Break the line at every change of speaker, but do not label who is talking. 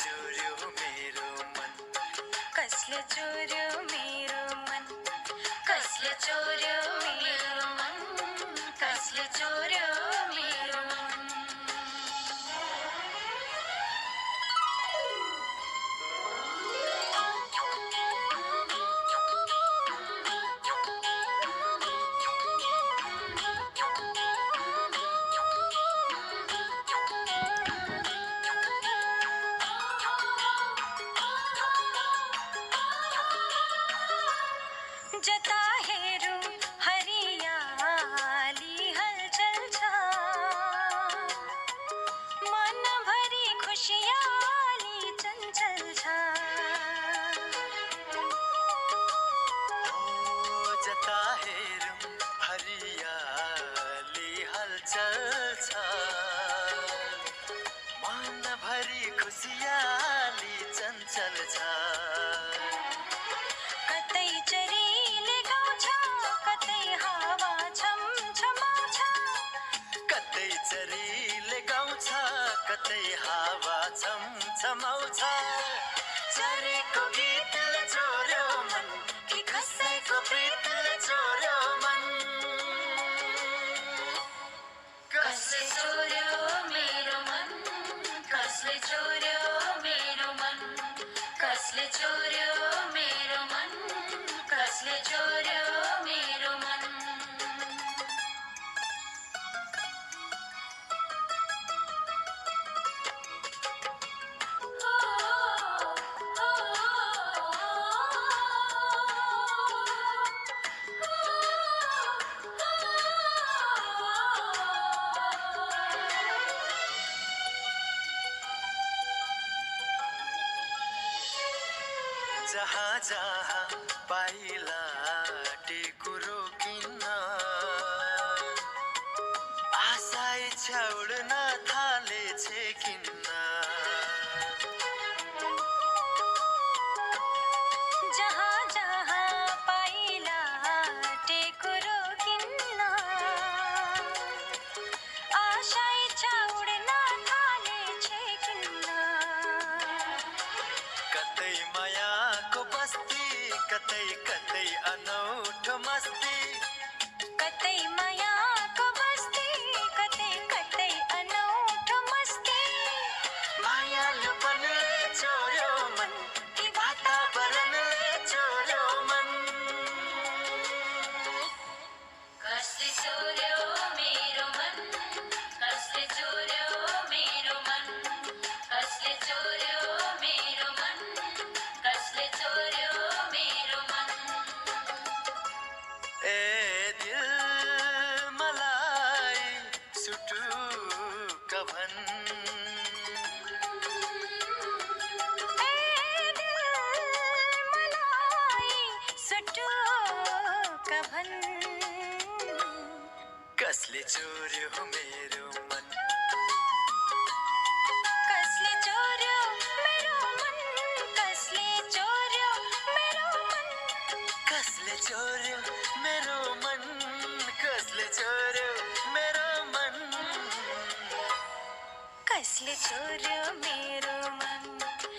चोर्यो मेरो मन
कसले चोर्यो मेरो मन कसले चोर्यो मेरो मन कसले चोर्यो मेरो मन जता हेरौं हरियाली हलचल छ मनभरि खुशियाली चञ्चल छ
जता हेरौं हरियाली हलचल छ मनभरि खुशियाली चञ्चल छ
कतै चरीले गाउँछ कतै हावा छमछमाउँछ
कतै चरीले गाउँछ कतै हावा छमछमाउँछ चरीको गीतले चोर्यो मन कि कसैको प्रीतले चोर्यो मन
कसले चोर्यो मेरो मन कसले चोर्यो मेरो मन कसले चोर्यो मेरो मन कसले चोर्यो मेरो मन
जहाँ जहाँ पाइला टेकुरो किन्न आशा इच्छा उड्न थालेछे किन्न
जहाँ जहाँ पाइला टेकुरो किन्न आशा इच्छा उड्न थालेछे किन्न
कतै मायाको बस्ती कतै कतै अनौठो मस्ती
कतै मायाको बस्ती कतै कतै अनौठो मस्ती
मायालुपनले चोर्यो मन कि वातावरणले चोर्यो मन
कसले चोर्यो मेरो मन कसले चोर्यो मेरो मन कसले चोर्यो मेरो मन कसले चोर्यो मेरो मन
ए दिल मलाई सुटुक्क भन
ए दिल मलाई सुटुक्क भन
कसले चोर्यो मेरो मन